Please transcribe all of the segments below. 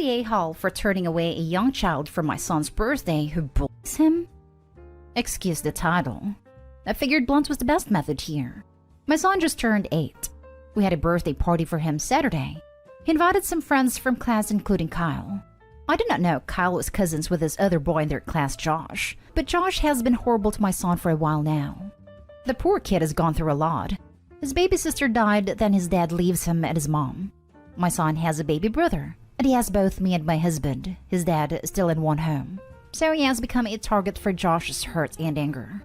the a-hole for turning away a young child for my son's birthday who bullies him? Excuse the title. I figured blunt was the best method here. My son just turned 8. We had a birthday party for him Saturday. He invited some friends from class, including Kyle. I did not know Kyle was cousins with his other boy in their class, Josh, but Josh has been horrible to my son for a while now. The poor kid has gone through a lot. His baby sister died, then his dad leaves him and his mom. My son has a baby brother, and he has both me and my husband, his dad, still in one home. So he has become a target for Josh's hurt and anger.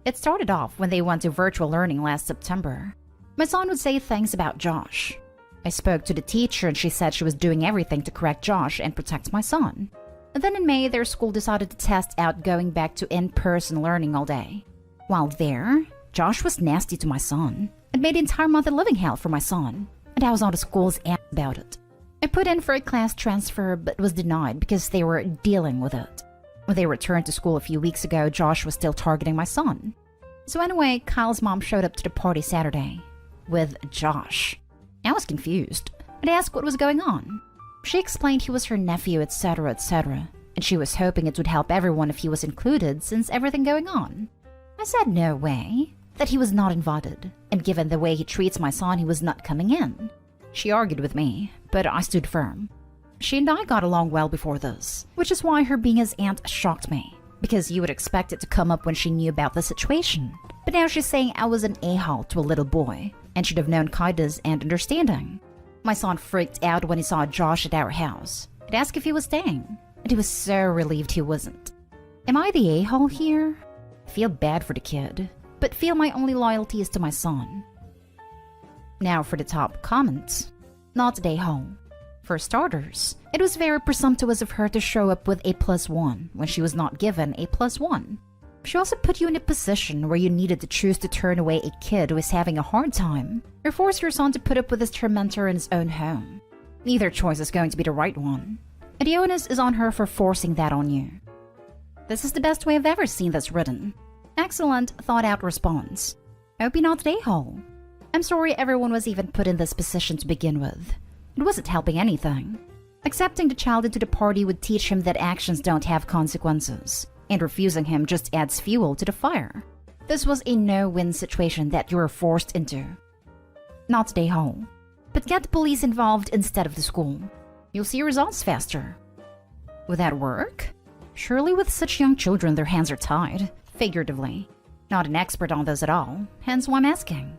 It started off when they went to virtual learning last September. My son would say things about Josh. I spoke to the teacher and she said she was doing everything to correct Josh and protect my son. And then in May, their school decided to test out going back to in-person learning all day. While there, Josh was nasty to my son. It made the entire month a living hell for my son, and I was on the school's ass about it. I put in for a class transfer but was denied because they were dealing with it. When they returned to school a few weeks ago, Josh was still targeting my son. So anyway, Kyle's mom showed up to the party Saturday with Josh. I was confused. I asked what was going on. She explained he was her nephew, etc., etc., and she was hoping it would help everyone if he was included since everything going on. I said no way, that he was not invited, and given the way he treats my son, he was not coming in. She argued with me, but I stood firm. She and I got along well before this, which is why her being his aunt shocked me, because you would expect it to come up when she knew about the situation. But now she's saying I was an a-hole to a little boy, and should have known kindness and understanding. My son freaked out when he saw Josh at our house. I'd asked if he was staying, and he was so relieved he wasn't. Am I the a-hole here? I feel bad for the kid, but feel my only loyalty is to my son. Now for the top comments. Not the a-hole. For starters, it was very presumptuous of her to show up with a +1 when she was not given a +1. She also put you in a position where you needed to choose to turn away a kid who is having a hard time, or force your son to put up with his tormentor in his own home. Neither choice is going to be the right one, and the onus is on her for forcing that on you. This is the best way I've ever seen this written. Excellent, thought-out response. I hope you're not the a-hole. I'm sorry everyone was even put in this position to begin with. It wasn't helping anything. Accepting the child into the party would teach him that actions don't have consequences, and refusing him just adds fuel to the fire. This was a no-win situation that you were forced into. Not the a-hole, but get the police involved instead of the school. You'll see results faster. Would that work? Surely with such young children their hands are tied, figuratively. Not an expert on this at all, hence why I'm asking.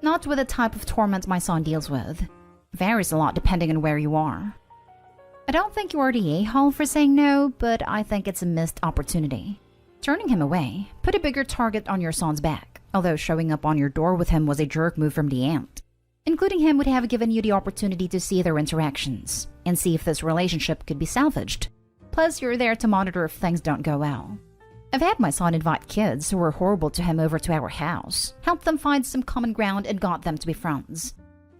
Not with the type of torment my son deals with. Varies a lot depending on where you are. I don't think you are the a-hole for saying no, but I think it's a missed opportunity. Turning him away put a bigger target on your son's back, although showing up on your door with him was a jerk move from the aunt. Including him would have given you the opportunity to see their interactions, and see if this relationship could be salvaged. Plus, you're there to monitor if things don't go well. I've had my son invite kids who were horrible to him over to our house, helped them find some common ground and got them to be friends.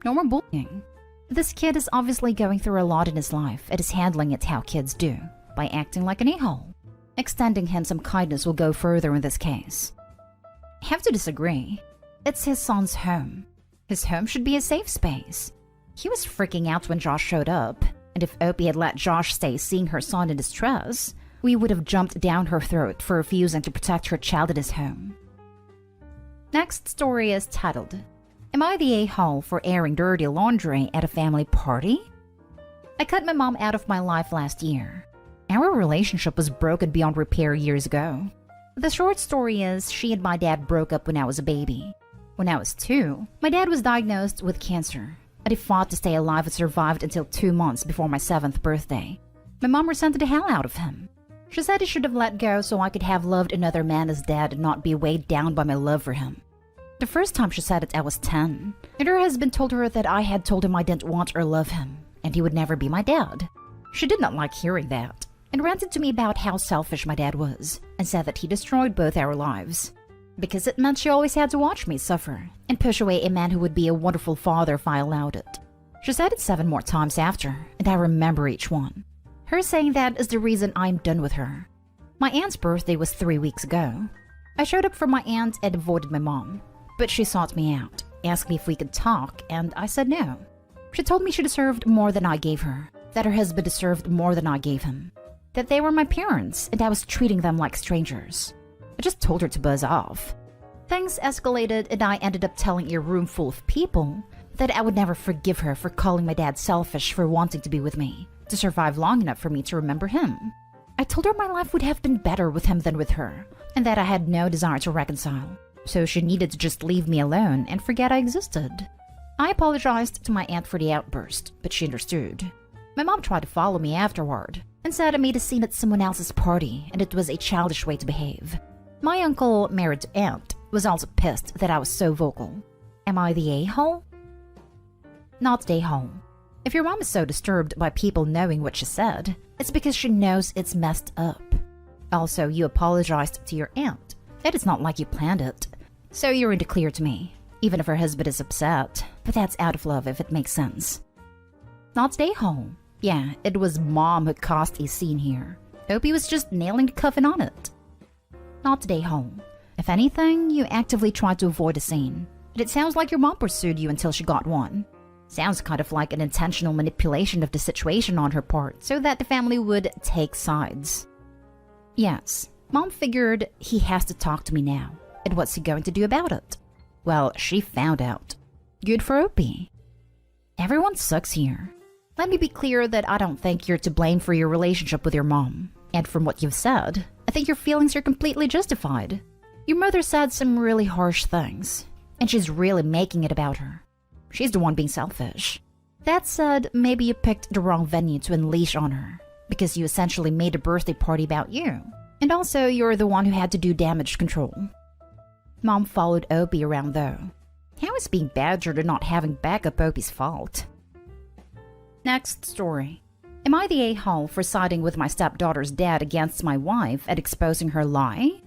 No more bullying. This kid is obviously going through a lot in his life and is handling it how kids do, by acting like an a-hole. Extending him some kindness will go further in this case. I have to disagree. It's his son's home. His home should be a safe space. He was freaking out when Josh showed up, and if Opie had let Josh stay seeing her son in distress, we would have jumped down her throat for refusing to protect her child in his home. Next story is titled, Am I the a-hole for airing dirty laundry at a family party? I cut my mom out of my life last year. Our relationship was broken beyond repair years ago. The short story is she and my dad broke up when I was a baby. When I was 2, my dad was diagnosed with cancer, and he fought to stay alive and survived until 2 months before my 7th birthday. My mom resented the hell out of him. She said he should have let go so I could have loved another man as dad and not be weighed down by my love for him. The first time she said it, I was 10, and her husband told her that I had told him I didn't want or love him, and he would never be my dad. She did not like hearing that, and ranted to me about how selfish my dad was, and said that he destroyed both our lives. Because it meant she always had to watch me suffer, and push away a man who would be a wonderful father if I allowed it. She said it 7 more times after, and I remember each one. Her saying that is the reason I'm done with her. My aunt's birthday was 3 weeks ago. I showed up for my aunt and avoided my mom. But she sought me out, asked me if we could talk, and I said no. She told me she deserved more than I gave her, that her husband deserved more than I gave him, that they were my parents and I was treating them like strangers. I just told her to buzz off. Things escalated and I ended up telling a room full of people that I would never forgive her for calling my dad selfish for wanting to be with me, to survive long enough for me to remember him. I told her my life would have been better with him than with her, and that I had no desire to reconcile, so she needed to just leave me alone and forget I existed. I apologized to my aunt for the outburst, but she understood. My mom tried to follow me afterward, and said I made a scene at someone else's party and it was a childish way to behave. My uncle, married to aunt, was also pissed that I was so vocal. Am I the a-hole? Not the a-hole. If your mom is so disturbed by people knowing what she said, it's because she knows it's messed up. Also, you apologized to your aunt. It is not like you planned it. So you're in the clear to me, even if her husband is upset. But that's out of love if it makes sense. Not the a-hole. Yeah, it was mom who caused a scene here. Opie was just nailing the coven on it. Not the a-hole. If anything, you actively tried to avoid a scene. But it sounds like your mom pursued you until she got one. Sounds kind of like an intentional manipulation of the situation on her part so that the family would take sides. Yes, mom figured he has to talk to me now. And what's he going to do about it? Well, she found out. Good for Opie. Everyone sucks here. Let me be clear that I don't think you're to blame for your relationship with your mom. And from what you've said, I think your feelings are completely justified. Your mother said some really harsh things, and she's really making it about her. She's the one being selfish. That said, maybe you picked the wrong venue to unleash on her, because you essentially made a birthday party about you. And also, you're the one who had to do damage control. Mom followed Opie around though. How is being badgered and not having backup Opie's fault? Next story. Am I the a-hole for siding with my stepdaughter's dad against my wife and exposing her lie?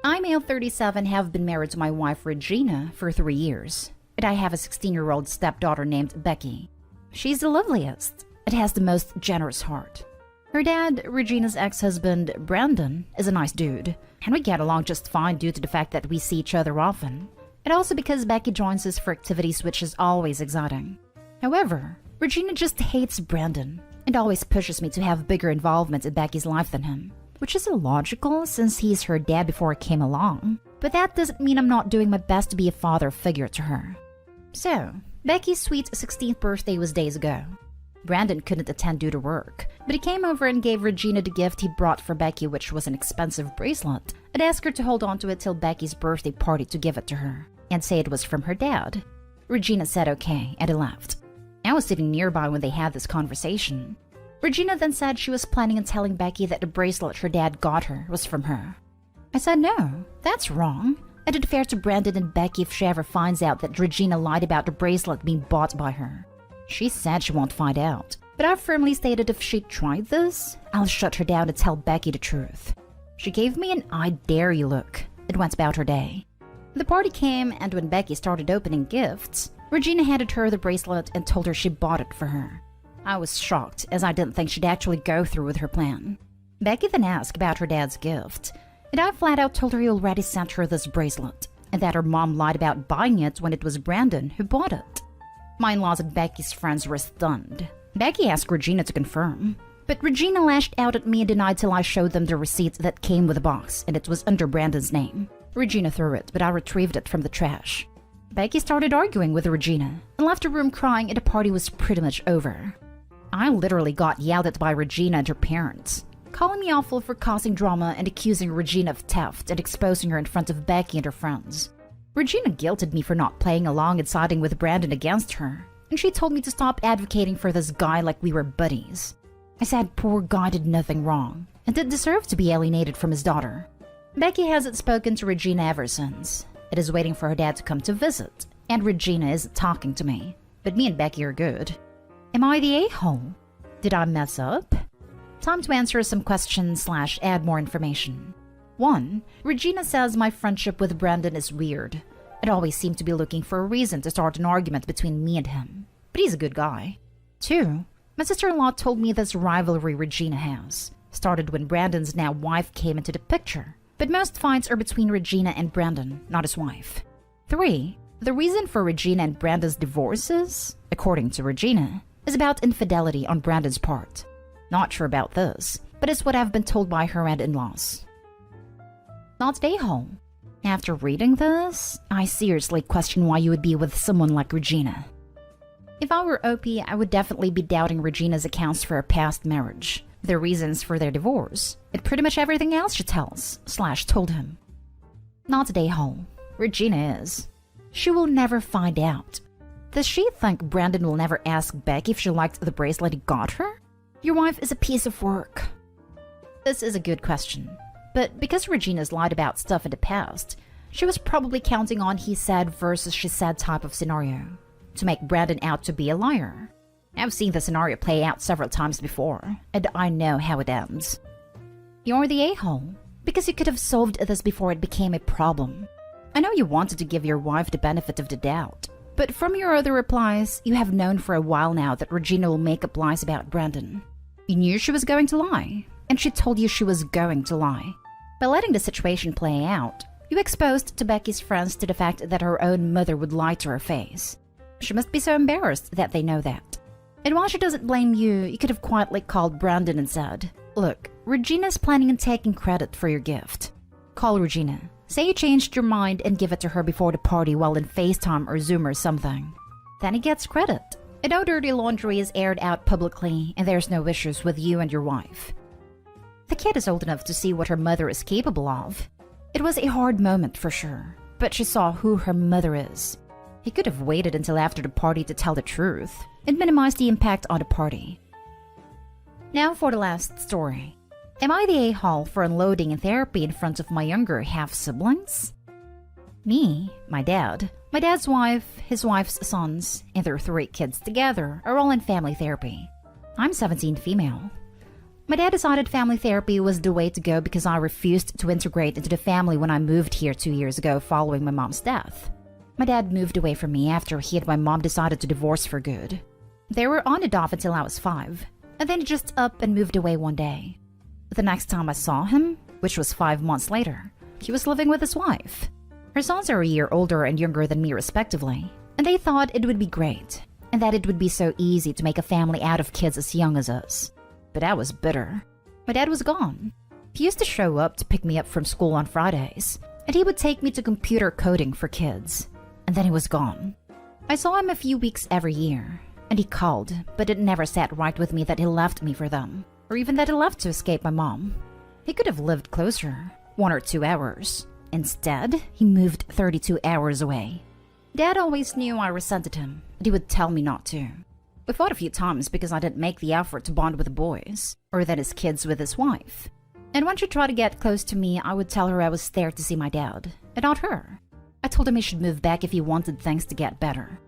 I, male 37, have been married to my wife Regina for 3 years. And I have a 16-year-old stepdaughter named Becky. She's the loveliest. It has the most generous heart. Her dad, Regina's ex-husband, Brandon, is a nice dude. And we get along just fine due to the fact that we see each other often. And also because Becky joins us for activities which is always exciting. However, Regina just hates Brandon and always pushes me to have bigger involvement in Becky's life than him. Which is illogical since he's her dad before I came along. But that doesn't mean I'm not doing my best to be a father figure to her. So, Becky's sweet 16th birthday was days ago. Brandon couldn't attend due to work, but he came over and gave Regina the gift he brought for Becky, which was an expensive bracelet, and asked her to hold on to it till Becky's birthday party to give it to her, and say it was from her dad. Regina said okay, and he left. I was sitting nearby when they had this conversation. Regina then said she was planning on telling Becky that the bracelet her dad got her was from her. I said no, that's wrong. And it's fair to Brandon and Becky if she ever finds out that Regina lied about the bracelet being bought by her. She said she won't find out, but I firmly stated if she tried this, I'll shut her down and tell Becky the truth. She gave me an I dare you look and went about her day. The party came, and when Becky started opening gifts, Regina handed her the bracelet and told her she bought it for her. I was shocked, as I didn't think she'd actually go through with her plan. Becky then asked about her dad's gift, and I flat out told her he already sent her this bracelet, and that her mom lied about buying it when it was Brandon who bought it. My in-laws and Becky's friends were stunned. Becky asked Regina to confirm, but Regina lashed out at me and denied till I showed them the receipt that came with the box, and it was under Brandon's name. Regina threw it, but I retrieved it from the trash. Becky started arguing with Regina and left the room crying, and the party was pretty much over. I literally got yelled at by Regina and her parents, calling me awful for causing drama and accusing Regina of theft and exposing her in front of Becky and her friends. Regina guilted me for not playing along and siding with Brandon against her, and she told me to stop advocating for this guy like we were buddies. I said poor guy did nothing wrong and did deserve to be alienated from his daughter. Becky hasn't spoken to Regina ever since. It is waiting for her dad to come to visit, and Regina isn't talking to me. But me and Becky are good. Am I the a-hole? Did I mess up? Time to answer some questions / add more information. 1. Regina says my friendship with Brandon is weird. It always seemed to be looking for a reason to start an argument between me and him. But he's a good guy. 2. My sister-in-law told me this rivalry Regina has started when Brandon's now wife came into the picture. But most fights are between Regina and Brandon, not his wife. 3. The reason for Regina and Brandon's divorces, according to Regina, is about infidelity on Brandon's part. Not sure about this, but it's what I've been told by her and in-laws. Not a-hole. After reading this, I seriously question why you would be with someone like Regina. If I were OP, I would definitely be doubting Regina's accounts for her past marriage, the reasons for their divorce, and pretty much everything else she told him. Not a-hole. Regina is. She will never find out. Does she think Brandon will never ask Becky if she liked the bracelet he got her? Your wife is a piece of work. This is a good question. But because Regina's lied about stuff in the past, she was probably counting on he said versus she said type of scenario to make Brandon out to be a liar. I've seen the scenario play out several times before, and I know how it ends. You're the a-hole, because you could have solved this before it became a problem. I know you wanted to give your wife the benefit of the doubt, but from your other replies, you have known for a while now that Regina will make up lies about Brandon. You knew she was going to lie, and she told you she was going to lie. By letting the situation play out, you exposed to Becky's friends to the fact that her own mother would lie to her face. She must be so embarrassed that they know that. And while she doesn't blame you, you could have quietly called Brandon and said, "Look, Regina's planning on taking credit for your gift." Call Regina. Say you changed your mind and give it to her before the party while in FaceTime or Zoom or something. Then he gets credit. And no dirty laundry is aired out publicly, and there's no issues with you and your wife. The kid is old enough to see what her mother is capable of. It was a hard moment for sure, but she saw who her mother is. He could have waited until after the party to tell the truth and minimize the impact on the party. Now for the last story. Am I the a-hole for unloading in therapy in front of my younger half-siblings? Me, my dad's wife, his wife's sons, and their 3 kids together are all in family therapy. I'm 17 female. My dad decided family therapy was the way to go because I refused to integrate into the family when I moved here 2 years ago following my mom's death. My dad moved away from me after he and my mom decided to divorce for good. They were on and off until I was 5, and then he just up and moved away one day. The next time I saw him, which was 5 months later, he was living with his wife. Her sons are a year older and younger than me respectively, and they thought it would be great, and that it would be so easy to make a family out of kids as young as us. But I was bitter. My dad was gone. He used to show up to pick me up from school on Fridays, and he would take me to computer coding for kids. And then he was gone. I saw him a few weeks every year, and he called, but it never sat right with me that he left me for them, or even that he left to escape my mom. He could have lived closer, 1 or 2 hours. Instead, he moved 32 hours away. Dad always knew I resented him, and he would tell me not to. We fought a few times because I didn't make the effort to bond with the boys, or then his kids with his wife. And when she tried to get close to me, I would tell her I was there to see my dad, and not her. I told him he should move back if he wanted things to get better.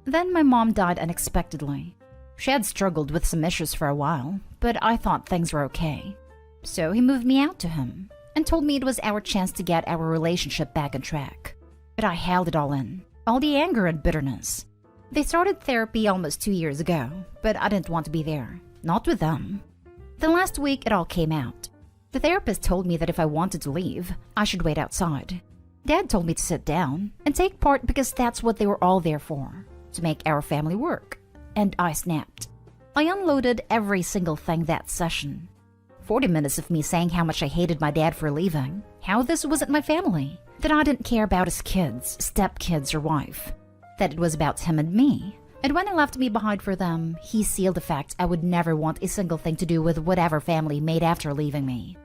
Then my mom died unexpectedly. She had struggled with some issues for a while, but I thought things were okay. So he moved me out to him, and told me it was our chance to get our relationship back on track. But I held it all in, all the anger and bitterness. They started therapy almost 2 years ago, but I didn't want to be there, not with them. The last week it all came out. The therapist told me that if I wanted to leave, I should wait outside. Dad told me to sit down and take part because that's what they were all there for, to make our family work. And I snapped. I unloaded every single thing that session. 40 minutes of me saying how much I hated my dad for leaving, how this wasn't my family, that I didn't care about his kids, stepkids, or wife, that it was about him and me. And when he left me behind for them, he sealed the fact I would never want a single thing to do with whatever family he made after leaving me.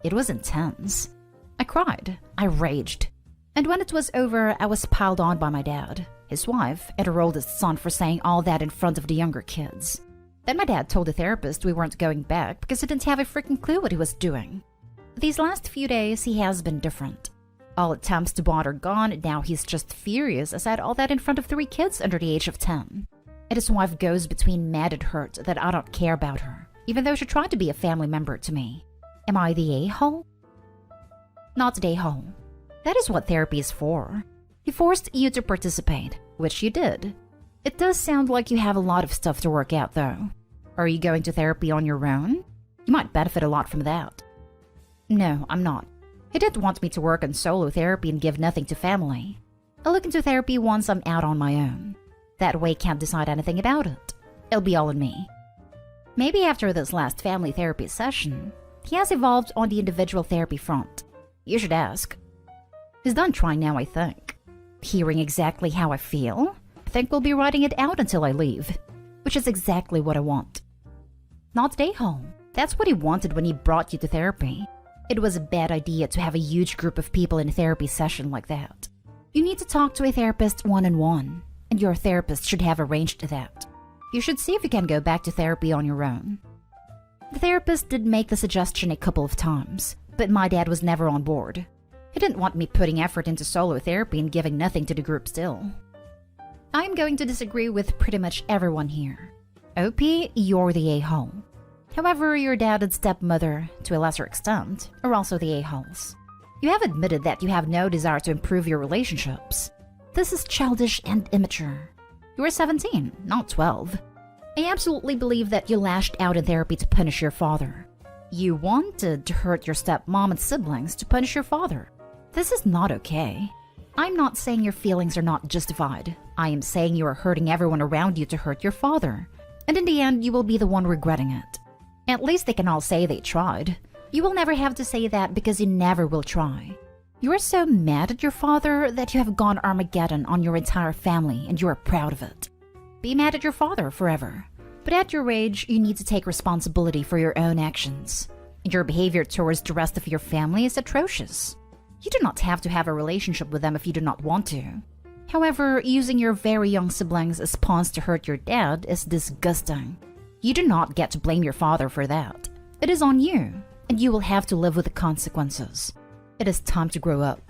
It was intense. I cried. I raged. And when it was over, I was piled on by my dad, his wife, and her oldest son for saying all that in front of the younger kids. Then my dad told the therapist we weren't going back because he didn't have a freaking clue what he was doing. These last few days, he has been different. All attempts to bond are gone, and now he's just furious I said all that in front of 3 kids under the age of 10. And his wife goes between mad and hurt that I don't care about her, even though she tried to be a family member to me. Am I the a-hole? Not the a-hole. That is what therapy is for. He forced you to participate, which you did. It does sound like you have a lot of stuff to work out, though. Are you going to therapy on your own? You might benefit a lot from that. No, I'm not. He didn't want me to work on solo therapy and give nothing to family. I'll look into therapy once I'm out on my own. That way, can't decide anything about it. It'll be all on me. Maybe after this last family therapy session, he has evolved on the individual therapy front. You should ask. He's done trying now, I think. Hearing exactly how I feel, I think we'll be writing it out until I leave, which is exactly what I want. Not stay home. That's what he wanted when he brought you to therapy. It was a bad idea to have a huge group of people in a therapy session like that. You need to talk to a therapist one-on-one, and your therapist should have arranged that. You should see if you can go back to therapy on your own. The therapist did make the suggestion a couple of times, but my dad was never on board. He didn't want me putting effort into solo therapy and giving nothing to the group still. I am going to disagree with pretty much everyone here. OP, you're the a-hole. However, your dad and stepmother, to a lesser extent, are also the a-holes. You have admitted that you have no desire to improve your relationships. This is childish and immature. You are 17, not 12. I absolutely believe that you lashed out in therapy to punish your father. You wanted to hurt your stepmom and siblings to punish your father. This is not okay. I'm not saying your feelings are not justified. I am saying you are hurting everyone around you to hurt your father. And in the end, you will be the one regretting it. At least they can all say they tried. You will never have to say that because you never will try. You are so mad at your father that you have gone Armageddon on your entire family and you are proud of it. Be mad at your father forever. But at your age, you need to take responsibility for your own actions. And your behavior towards the rest of your family is atrocious. You do not have to have a relationship with them if you do not want to. However, using your very young siblings as pawns to hurt your dad is disgusting. You do not get to blame your father for that. It is on you, and you will have to live with the consequences. It is time to grow up.